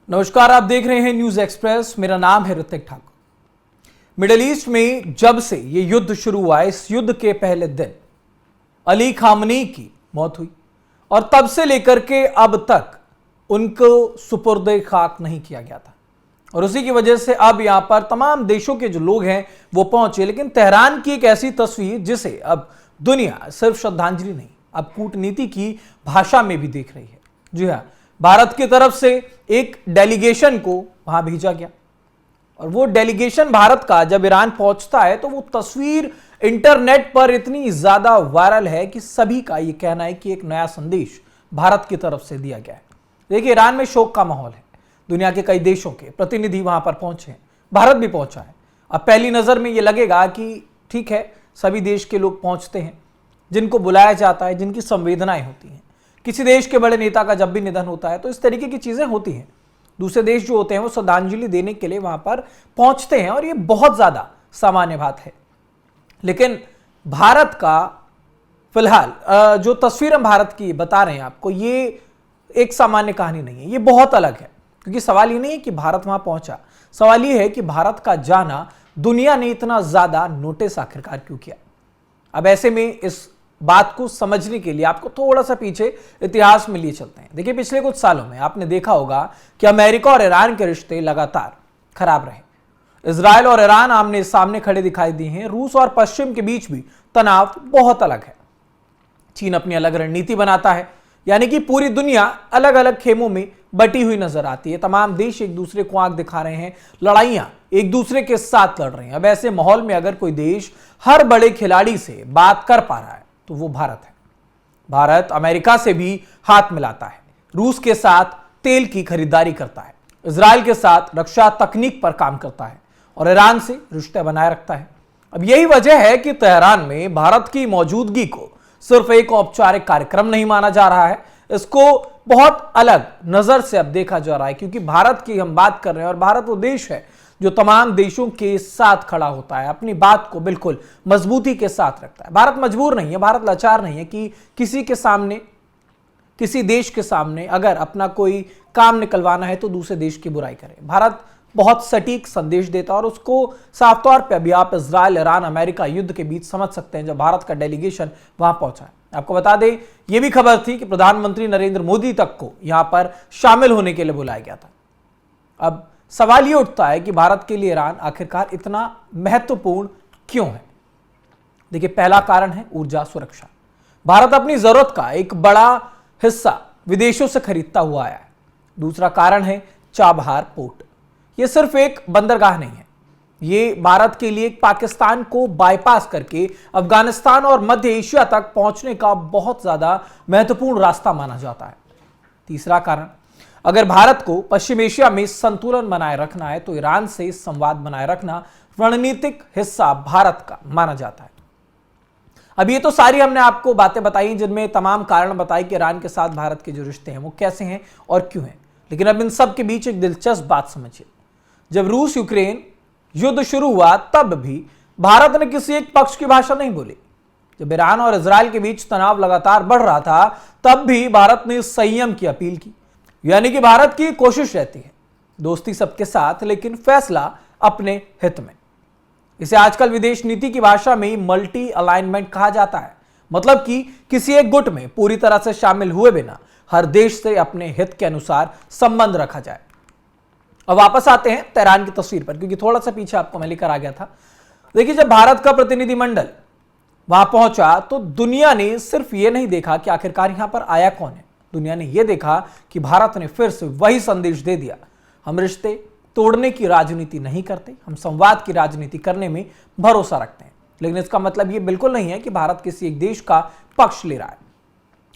नमस्कार, आप देख रहे हैं न्यूज एक्सप्रेस। मेरा नाम है ऋतिक ठाकुर। मिडिल ईस्ट में जब से ये युद्ध शुरू हुआ, इस युद्ध के पहले दिन अली खामनी की मौत हुई और तब से लेकर के अब तक उनको सुपुर्द खाक नहीं किया गया था। और उसी की वजह से अब यहां पर तमाम देशों के जो लोग हैं वो पहुंचे, लेकिन तेहरान की एक ऐसी तस्वीर जिसे अब दुनिया सिर्फ श्रद्धांजलि नहीं, अब कूटनीति की भाषा में भी देख रही है। जी हाँ, भारत की तरफ से एक डेलीगेशन को वहां भेजा गया और वो डेलीगेशन भारत का जब ईरान पहुंचता है तो वो तस्वीर इंटरनेट पर इतनी ज्यादा वायरल है कि सभी का ये कहना है कि एक नया संदेश भारत की तरफ से दिया गया है। देखिए, ईरान में शोक का माहौल है। दुनिया के कई देशों के प्रतिनिधि वहां पर पहुंचे हैं, भारत भी पहुंचा है। अब पहली नजर में ये लगेगा कि ठीक है, सभी देश के लोग पहुंचते हैं, जिनको बुलाया जाता है, जिनकी संवेदनाएं होती हैं। किसी देश के बड़े नेता का जब भी निधन होता है तो इस तरीके की चीजें होती हैं। दूसरे देश जो होते हैं वो श्रद्धांजलि देने के लिए वहां पर पहुंचते हैं और ये बहुत ज्यादा सामान्य बात है। लेकिन भारत का फिलहाल जो तस्वीर हम भारत की बता रहे हैं आपको, ये एक सामान्य कहानी नहीं है, ये बहुत अलग है। क्योंकि सवाल ये नहीं है कि भारत वहां पहुंचा, सवाल ये है कि भारत का जाना दुनिया ने इतना ज्यादा नोटिस आखिरकार क्यों किया। अब ऐसे में इस बात को समझने के लिए आपको थोड़ा सा पीछे इतिहास में लिए चलते हैं। देखिए, पिछले कुछ सालों में आपने देखा होगा कि अमेरिका और ईरान के रिश्ते लगातार खराब रहे। इजराइल और ईरान आमने सामने खड़े दिखाई दिए हैं। रूस और पश्चिम के बीच भी तनाव बहुत अलग है। चीन अपनी अलग रणनीति बनाता है, यानी कि पूरी दुनिया अलग अलग खेमों में बटी हुई नजर आती है। तमाम देश एक दूसरे को आंख दिखा रहे हैं, लड़ाइयां एक दूसरे के साथ लड़ रहे हैं। अब ऐसे माहौल में अगर कोई देश हर बड़े खिलाड़ी से बात कर पा रहा है तो वो भारत है। भारत अमेरिका से भी हाथ मिलाता है, रूस के साथ तेल की खरीदारी करता है, इजराइल के साथ रक्षा तकनीक पर काम करता है और ईरान से रिश्ते बनाए रखता है। अब यही वजह है कि तेहरान में भारत की मौजूदगी को सिर्फ एक औपचारिक कार्यक्रम नहीं माना जा रहा है, इसको बहुत अलग नजर से अब देखा जा रहा है। क्योंकि भारत की हम बात कर रहे हैं और भारत वो देश है जो तमाम देशों के साथ खड़ा होता है, अपनी बात को बिल्कुल मजबूती के साथ रखता है। भारत मजबूर नहीं है, भारत लाचार नहीं है कि किसी के सामने, किसी देश के सामने अगर अपना कोई काम निकलवाना है तो दूसरे देश की बुराई करे। भारत बहुत सटीक संदेश देता है और उसको साफ तौर पर अभी आप इजराइल, ईरान, अमेरिका युद्ध के बीच समझ सकते हैं जब भारत का डेलीगेशन वहां पहुंचा है। आपको बता दें, यह भी खबर थी कि प्रधानमंत्री नरेंद्र मोदी तक को यहां पर शामिल होने के लिए बुलाया गया था। अब सवाल यह उठता है कि भारत के लिए ईरान आखिरकार इतना महत्वपूर्ण क्यों है। देखिए, पहला कारण है ऊर्जा सुरक्षा। भारत अपनी जरूरत का एक बड़ा हिस्सा विदेशों से खरीदता हुआ आया है। दूसरा कारण है चाबहार पोर्ट। यह सिर्फ एक बंदरगाह नहीं है, ये भारत के लिए पाकिस्तान को बाईपास करके अफगानिस्तान और मध्य एशिया तक पहुंचने का बहुत ज्यादा महत्वपूर्ण रास्ता माना जाता है। तीसरा कारण, अगर भारत को पश्चिम एशिया में संतुलन बनाए रखना है तो ईरान से संवाद बनाए रखना रणनीतिक हिस्सा भारत का माना जाता है। अब ये तो सारी हमने आपको बातें बताई जिनमें तमाम कारण बताए कि ईरान के साथ भारत के जो रिश्ते हैं वो कैसे हैं और क्यों हैं। लेकिन अब इन सब के बीच एक दिलचस्प बात समझिए। जब रूस यूक्रेन युद्ध शुरू हुआ तब भी भारत ने किसी एक पक्ष की भाषा नहीं बोली। जब ईरान और इजराइल के बीच तनाव लगातार बढ़ रहा था तब भी भारत ने संयम की अपील की। यानी कि भारत की कोशिश रहती है दोस्ती सबके साथ, लेकिन फैसला अपने हित में। इसे आजकल विदेश नीति की भाषा में मल्टी अलाइनमेंट कहा जाता है। मतलब कि किसी एक गुट में पूरी तरह से शामिल हुए बिना हर देश से अपने हित के अनुसार संबंध रखा जाए। अब वापस आते हैं तेहरान की तस्वीर पर, क्योंकि थोड़ा सा पीछे आपको मैं लेकर आ गया था। देखिए, जब भारत का प्रतिनिधिमंडल वहां पहुंचा तो दुनिया ने सिर्फ ये नहीं देखा कि आखिरकार यहां पर आया कौन है, दुनिया ने यह देखा कि भारत ने फिर से वही संदेश दे दिया, हम रिश्ते तोड़ने की राजनीति नहीं करते, हम संवाद की राजनीति करने में भरोसा रखते हैं। लेकिन इसका मतलब यह बिल्कुल नहीं है कि भारत किसी एक देश का पक्ष ले रहा है,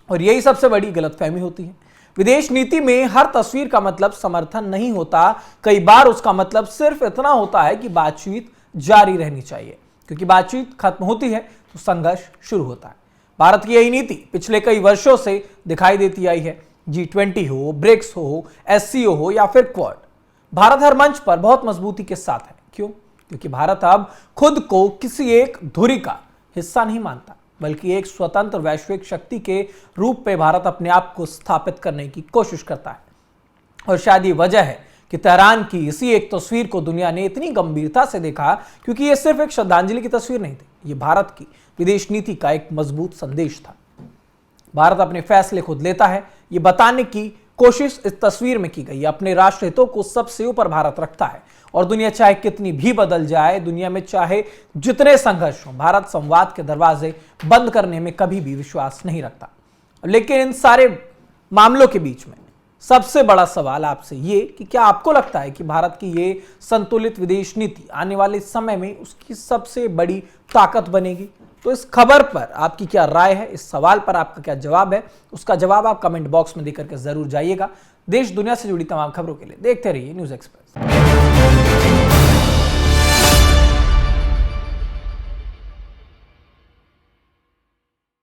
और यही सबसे बड़ी गलतफहमी होती है। विदेश नीति में हर तस्वीर का मतलब समर्थन नहीं होता। कई बार उसका मतलब सिर्फ इतना होता है कि बातचीत जारी रहनी चाहिए, क्योंकि बातचीत खत्म होती है तो संघर्ष शुरू होता है। भारत की यही नीति पिछले कई वर्षों से दिखाई देती आई है। G20 हो, ब्रिक्स हो, SCO हो या फिर क्वाड, भारत हर मंच पर बहुत मजबूती के साथ है। क्यों? क्योंकि भारत अब खुद को किसी एक धुरी का हिस्सा नहीं मानता, बल्कि एक स्वतंत्र वैश्विक शक्ति के रूप में भारत अपने आप को स्थापित करने की कोशिश करता है। और शायद ये वजह है कि तेहरान की इसी एक तस्वीर को दुनिया ने इतनी गंभीरता से देखा, क्योंकि ये सिर्फ एक श्रद्धांजलि की तस्वीर नहीं थी, ये भारत की विदेश नीति का एक मजबूत संदेश था। भारत अपने फैसले खुद लेता है, ये बताने की कोशिश इस तस्वीर में की गई। अपने राष्ट्र हितों को सबसे ऊपर भारत रखता है और दुनिया चाहे कितनी भी बदल जाए, दुनिया में चाहे जितने संघर्ष हो, भारत संवाद के दरवाजे बंद करने में कभी भी विश्वास नहीं रखता। लेकिन इन सारे मामलों के बीच में सबसे बड़ा सवाल आपसे ये कि क्या आपको लगता है कि भारत की ये संतुलित विदेश नीति आने वाले समय में उसकी सबसे बड़ी ताकत बनेगी? तो इस खबर पर आपकी क्या राय है, इस सवाल पर आपका क्या जवाब है, उसका जवाब आप कमेंट बॉक्स में देकर के जरूर जाइएगा। देश दुनिया से जुड़ी तमाम खबरों के लिए देखते रहिए न्यूज़ एक्सप्रेस।